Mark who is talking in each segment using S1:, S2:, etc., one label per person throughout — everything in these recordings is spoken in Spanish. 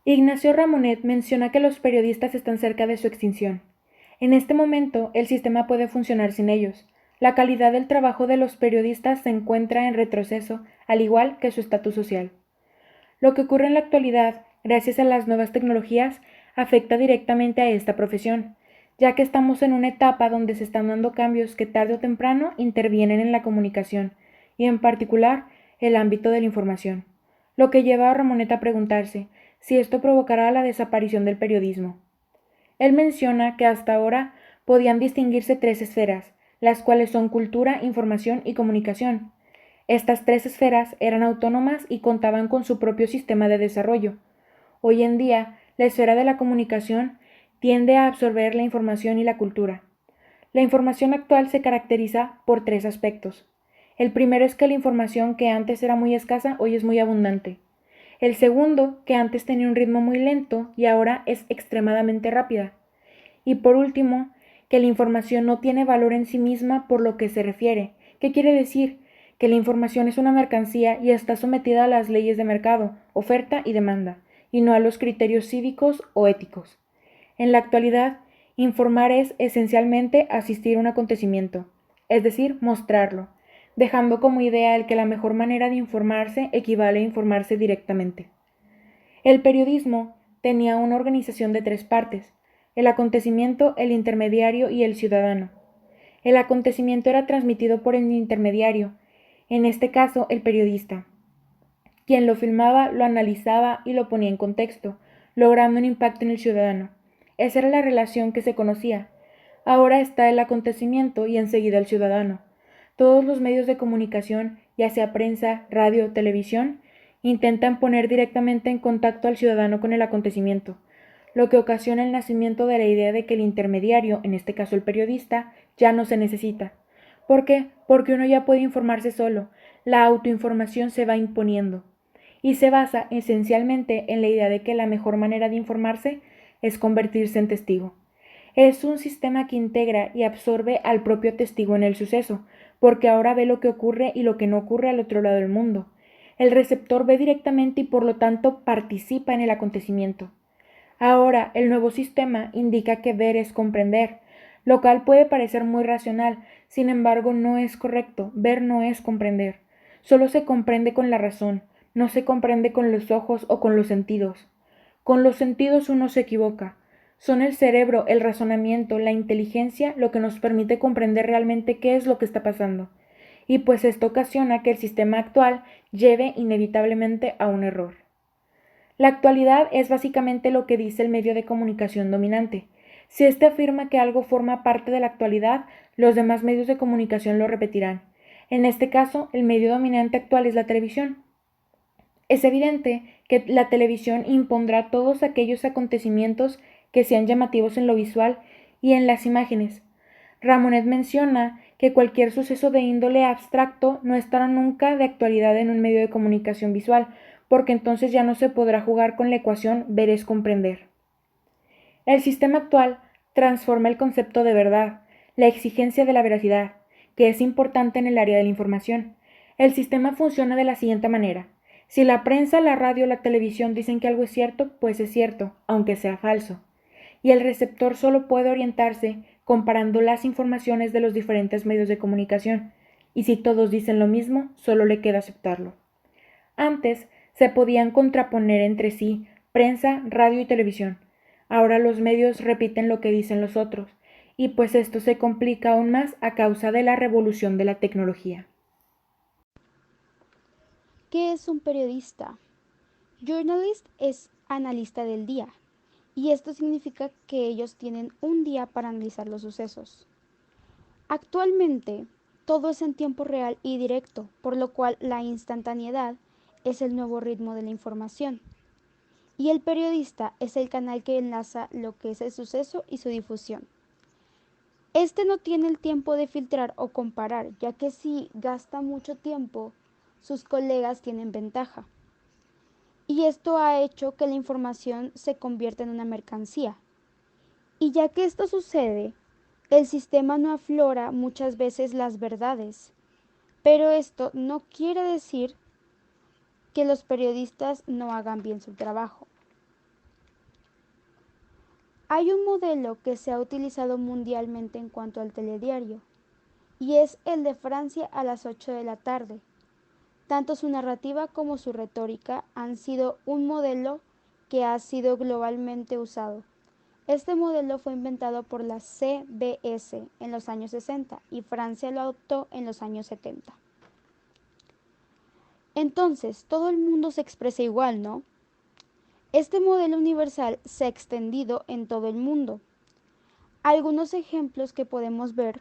S1: Ignacio Ramonet menciona que los periodistas están cerca de su extinción. En este momento, el sistema puede funcionar sin ellos. La calidad del trabajo de los periodistas se encuentra en retroceso, al igual que su estatus social. Lo que ocurre en la actualidad, gracias a las nuevas tecnologías, afecta directamente a esta profesión, ya que estamos en una etapa donde se están dando cambios que tarde o temprano intervienen en la comunicación, y en particular el ámbito de la información, lo que lleva a Ramonet a preguntarse si esto provocará la desaparición del periodismo. Él menciona que hasta ahora podían distinguirse tres esferas, las cuales son cultura, información y comunicación. Estas tres esferas eran autónomas y contaban con su propio sistema de desarrollo. Hoy en día, la esfera de la comunicación tiende a absorber la información y la cultura. La información actual se caracteriza por tres aspectos. El primero es que la información que antes era muy escasa hoy es muy abundante. El segundo, que antes tenía un ritmo muy lento y ahora es extremadamente rápida. Y por último, que la información no tiene valor en sí misma por lo que se refiere. ¿Qué quiere decir? Que la información es una mercancía y está sometida a las leyes de mercado, oferta y demanda, y no a los criterios cívicos o éticos. En la actualidad, informar es esencialmente asistir a un acontecimiento, es decir, mostrarlo, dejando como idea el que la mejor manera de informarse equivale a informarse directamente. El periodismo tenía una organización de tres partes: el acontecimiento, el intermediario y el ciudadano. El acontecimiento era transmitido por el intermediario, en este caso el periodista, quien lo filmaba, lo analizaba y lo ponía en contexto, logrando un impacto en el ciudadano. Esa era la relación que se conocía. Ahora está el acontecimiento y enseguida el ciudadano. Todos los medios de comunicación, ya sea prensa, radio, televisión, intentan poner directamente en contacto al ciudadano con el acontecimiento, lo que ocasiona el nacimiento de la idea de que el intermediario, en este caso el periodista, ya no se necesita. ¿Por qué? Porque uno ya puede informarse solo. La autoinformación se va imponiendo y se basa esencialmente en la idea de que la mejor manera de informarse es convertirse en testigo. Es un sistema que integra y absorbe al propio testigo en el suceso, porque ahora ve lo que ocurre y lo que no ocurre al otro lado del mundo. El receptor ve directamente y por lo tanto participa en el acontecimiento. Ahora, el nuevo sistema indica que ver es comprender, lo cual puede parecer muy racional, sin embargo no es correcto. Ver no es comprender. Solo se comprende con la razón, no se comprende con los ojos o con los sentidos. Con los sentidos uno se equivoca. Son el cerebro, el razonamiento, la inteligencia lo que nos permite comprender realmente qué es lo que está pasando. Y pues esto ocasiona que el sistema actual lleve inevitablemente a un error. La actualidad es básicamente lo que dice el medio de comunicación dominante. Si éste afirma que algo forma parte de la actualidad, los demás medios de comunicación lo repetirán. En este caso, el medio dominante actual es la televisión. Es evidente que la televisión impondrá todos aquellos acontecimientos que sean llamativos en lo visual y en las imágenes. Ramonet menciona que cualquier suceso de índole abstracto no estará nunca de actualidad en un medio de comunicación visual, porque entonces ya no se podrá jugar con la ecuación ver es comprender. El sistema actual transforma el concepto de verdad, la exigencia de la veracidad, que es importante en el área de la información. El sistema funciona de la siguiente manera: si la prensa, la radio o la televisión dicen que algo es cierto, pues es cierto, aunque sea falso. Y el receptor solo puede orientarse comparando las informaciones de los diferentes medios de comunicación, y si todos dicen lo mismo, solo le queda aceptarlo. Antes se podían contraponer entre sí prensa, radio y televisión. Ahora los medios repiten lo que dicen los otros, y pues esto se complica aún más a causa de la revolución de la tecnología.
S2: ¿Qué es un periodista? Journalist es analista del día, y esto significa que ellos tienen un día para analizar los sucesos. Actualmente, todo es en tiempo real y directo, por lo cual la instantaneidad es el nuevo ritmo de la información. Y el periodista es el canal que enlaza lo que es el suceso y su difusión. Este no tiene el tiempo de filtrar o comparar, ya que si gasta mucho tiempo, sus colegas tienen ventaja. Y esto ha hecho que la información se convierta en una mercancía. Y ya que esto sucede, el sistema no aflora muchas veces las verdades. Pero esto no quiere decir que los periodistas no hagan bien su trabajo. Hay un modelo que se ha utilizado mundialmente en cuanto al telediario, y es el de Francia a las 8 de la tarde. Tanto su narrativa como su retórica han sido un modelo que ha sido globalmente usado. Este modelo fue inventado por la CBS en los años 60 y Francia lo adoptó en los años 70. Entonces, todo el mundo se expresa igual, ¿no? Este modelo universal se ha extendido en todo el mundo. Algunos ejemplos que podemos ver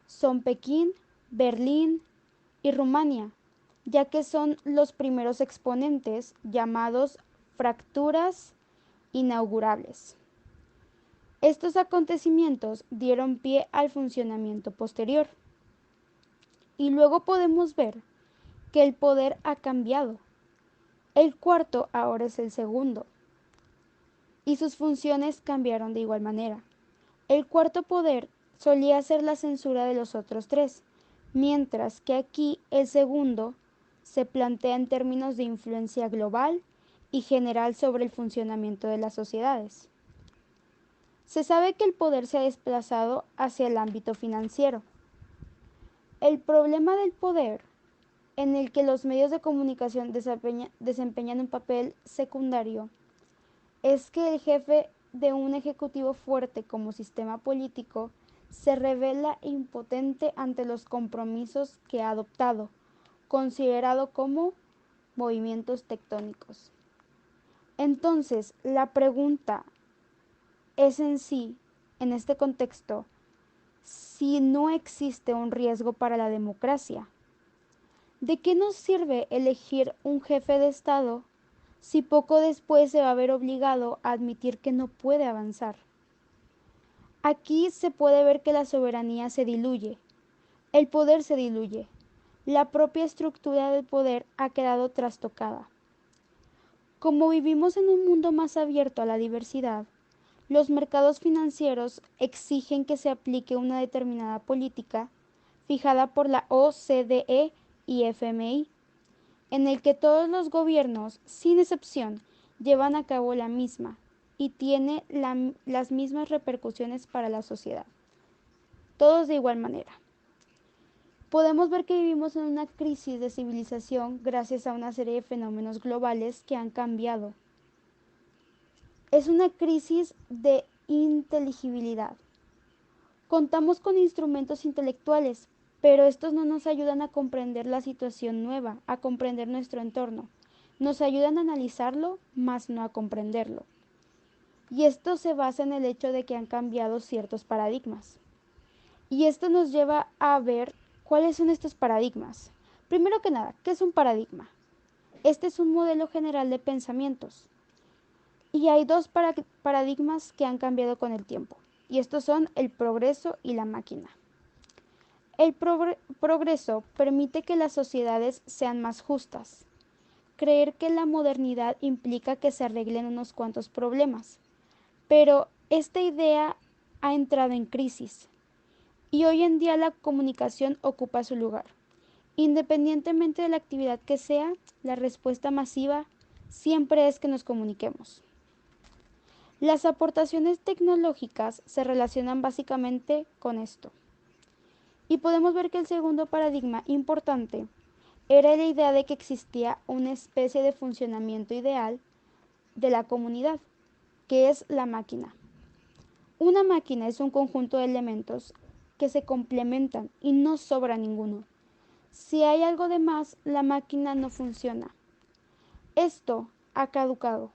S2: son Pekín, Berlín y Rumania, ya que son los primeros exponentes llamados fracturas inaugurables. Estos acontecimientos dieron pie al funcionamiento posterior. Y luego podemos ver que el poder ha cambiado. El cuarto ahora es el segundo. Y sus funciones cambiaron de igual manera. El cuarto poder solía ser la censura de los otros tres, mientras que aquí el segundo se plantea en términos de influencia global y general sobre el funcionamiento de las sociedades. Se sabe que el poder se ha desplazado hacia el ámbito financiero. El problema del poder, en el que los medios de comunicación desempeñan un papel secundario, es que el jefe de un ejecutivo fuerte como sistema político se revela impotente ante los compromisos que ha adoptado, considerado como movimientos tectónicos. Entonces, la pregunta es en sí, en este contexto, si no existe un riesgo para la democracia. ¿De qué nos sirve elegir un jefe de Estado si poco después se va a ver obligado a admitir que no puede avanzar? Aquí se puede ver que la soberanía se diluye, el poder se diluye, la propia estructura del poder ha quedado trastocada. Como vivimos en un mundo más abierto a la diversidad, los mercados financieros exigen que se aplique una determinada política fijada por la OCDE y FMI, en el que todos los gobiernos, sin excepción, llevan a cabo la misma y tiene las mismas repercusiones para la sociedad. Todos de igual manera. Podemos ver que vivimos en una crisis de civilización gracias a una serie de fenómenos globales que han cambiado. Es una crisis de inteligibilidad. Contamos con instrumentos intelectuales, pero estos no nos ayudan a comprender la situación nueva, a comprender nuestro entorno. Nos ayudan a analizarlo, mas no a comprenderlo. Y esto se basa en el hecho de que han cambiado ciertos paradigmas. Y esto nos lleva a ver cuáles son estos paradigmas. Primero que nada, ¿qué es un paradigma? Este es un modelo general de pensamientos. Y hay dos paradigmas que han cambiado con el tiempo. Y estos son el progreso y la máquina. El progreso permite que las sociedades sean más justas. Creer que la modernidad implica que se arreglen unos cuantos problemas. Pero esta idea ha entrado en crisis. Y hoy en día la comunicación ocupa su lugar. Independientemente de la actividad que sea, la respuesta masiva siempre es que nos comuniquemos. Las aportaciones tecnológicas se relacionan básicamente con esto. Y podemos ver que el segundo paradigma importante era la idea de que existía una especie de funcionamiento ideal de la comunidad, que es la máquina. Una máquina es un conjunto de elementos que se complementan y no sobra ninguno. Si hay algo de más, la máquina no funciona. Esto ha caducado.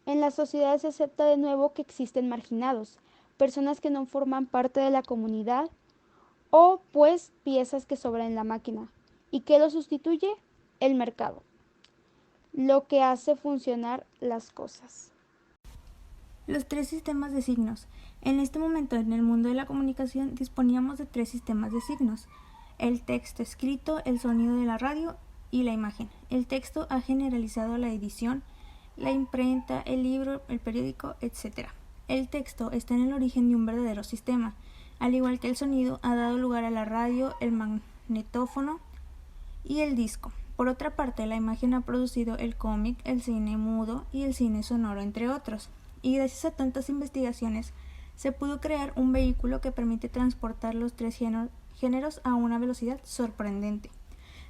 S2: En la sociedad se acepta de nuevo que existen marginados, personas que no forman parte de la comunidad o pues piezas que sobran en la máquina. ¿Y qué lo sustituye? El mercado, lo que hace funcionar las cosas.
S3: Los tres sistemas de signos. En este momento en el mundo de la comunicación disponíamos de tres sistemas de signos: el texto escrito, el sonido de la radio y la imagen. El texto ha generalizado la edición, la imprenta, el libro, el periódico, etc. El texto está en el origen de un verdadero sistema. Al igual que el sonido, ha dado lugar a la radio, el magnetófono y el disco. Por otra parte, la imagen ha producido el cómic, el cine mudo y el cine sonoro, entre otros. y gracias a tantas investigaciones se pudo crear un vehículo que permite transportar los tres géneros a una velocidad sorprendente.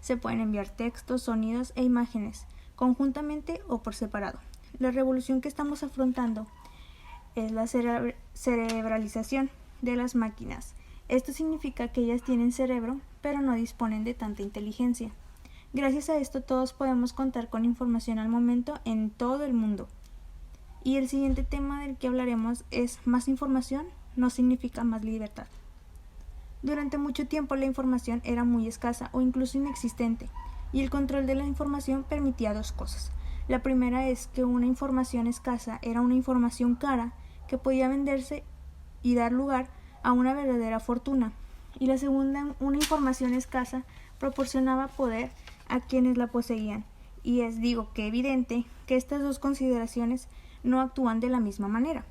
S3: Se pueden enviar textos, sonidos e imágenes, conjuntamente o por separado. La revolución que estamos afrontando es la cerebralización de las máquinas. Esto significa que ellas tienen cerebro, pero no disponen de tanta inteligencia. Gracias a esto todos podemos contar con información al momento en todo el mundo. Y el siguiente tema del que hablaremos es más información no significa más libertad. Durante mucho tiempo la información era muy escasa o incluso inexistente, y el control de la información permitía dos cosas. La primera es que una información escasa era una información cara que podía venderse y dar lugar a una verdadera fortuna. Y la segunda, una información escasa proporcionaba poder a quienes la poseían. Y es, que evidente que estas dos consideraciones no actúan de la misma manera.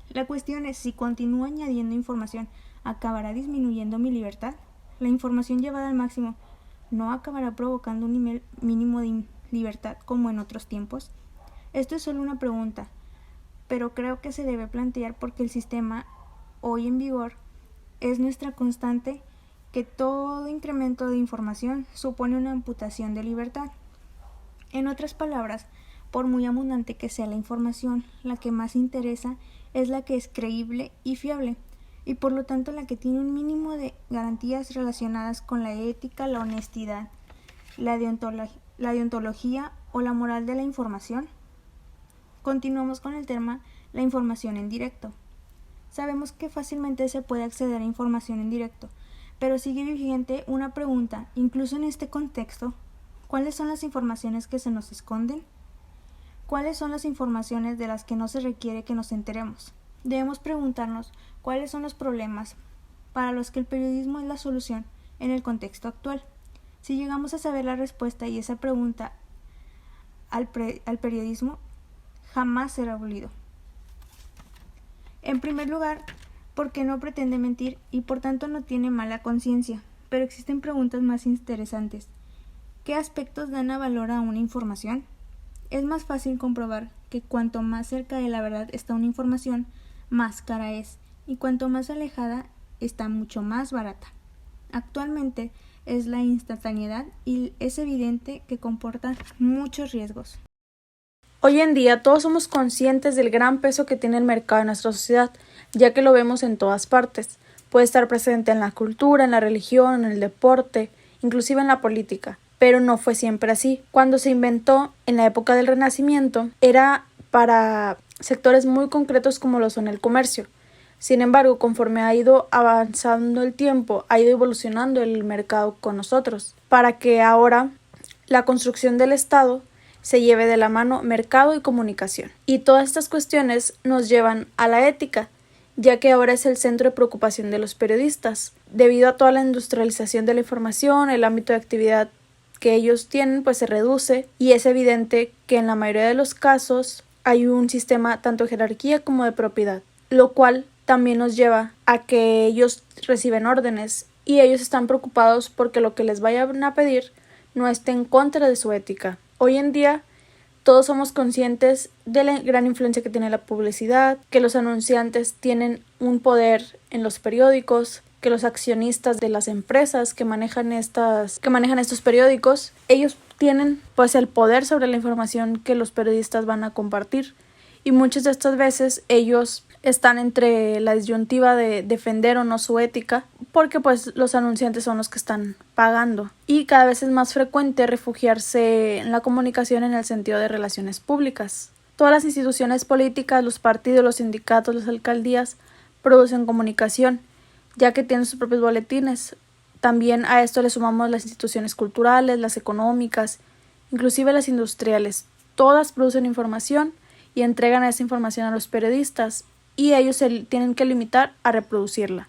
S3: La cuestión es si continúo añadiendo información, ¿acabará disminuyendo mi libertad? La información llevada al máximo ¿no acabará provocando un nivel mínimo de libertad como en otros tiempos? Esto es solo una pregunta, pero creo que se debe plantear porque el sistema hoy en vigor es nuestra constante que todo incremento de información supone una amputación de libertad. En otras palabras, por muy abundante que sea la información, la que más interesa es la que es creíble y fiable, y por lo tanto la que tiene un mínimo de garantías relacionadas con la ética, la honestidad, la deontología o la moral de la información. Continuamos con el tema la información en directo. Sabemos que fácilmente se puede acceder a información en directo, pero sigue vigente una pregunta, incluso en este contexto: ¿cuáles son las informaciones que se nos esconden? ¿Cuáles son las informaciones de las que no se requiere que nos enteremos? Debemos preguntarnos cuáles son los problemas para los que el periodismo es la solución en el contexto actual. Si llegamos a saber la respuesta y esa pregunta al periodismo jamás será abolido. En primer lugar, porque no pretende mentir y por tanto no tiene mala conciencia, pero existen preguntas más interesantes. ¿Qué aspectos dan a valor a una información? Es más fácil comprobar que cuanto más cerca de la verdad está una información, más cara es, y cuanto más alejada está mucho más barata. Actualmente es la instantaneidad y es evidente que comporta muchos riesgos.
S1: Hoy en día todos somos conscientes del gran peso que tiene el mercado en nuestra sociedad, ya que lo vemos en todas partes. Puede estar presente en la cultura, en la religión, en el deporte, inclusive en la política. Pero no fue siempre así. Cuando se inventó en la época del Renacimiento, era para sectores muy concretos como lo son el comercio. Sin embargo, conforme ha ido avanzando el tiempo, ha ido evolucionando el mercado con nosotros, para que ahora la construcción del Estado se lleve de la mano mercado y comunicación. Y todas estas cuestiones nos llevan a la ética, ya que ahora es el centro de preocupación de los periodistas. Debido a toda la industrialización de la información, el ámbito de actividad que ellos tienen pues se reduce y es evidente que en la mayoría de los casos hay un sistema tanto de jerarquía como de propiedad, lo cual también nos lleva a que ellos reciben órdenes y ellos están preocupados porque lo que les vayan a pedir no esté en contra de su ética. Hoy en día todos somos conscientes de la gran influencia que tiene la publicidad, que los anunciantes tienen un poder en los periódicos, que los accionistas de las empresas que manejan estos periódicos, ellos tienen pues el poder sobre la información que los periodistas van a compartir. Y muchas de estas veces ellos están entre la disyuntiva de defender o no su ética, porque pues los anunciantes son los que están pagando. Y cada vez es más frecuente refugiarse en la comunicación en el sentido de relaciones públicas. Todas las instituciones políticas, los partidos, los sindicatos, las alcaldías producen comunicación, ya que tienen sus propios boletines. También a esto le sumamos las instituciones culturales, las económicas, inclusive las industriales. Todas producen información y entregan esa información a los periodistas y ellos se tienen que limitar a reproducirla.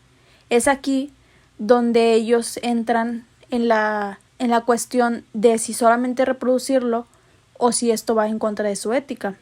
S1: Es aquí donde ellos entran en la cuestión de si solamente reproducirlo o si esto va en contra de su ética.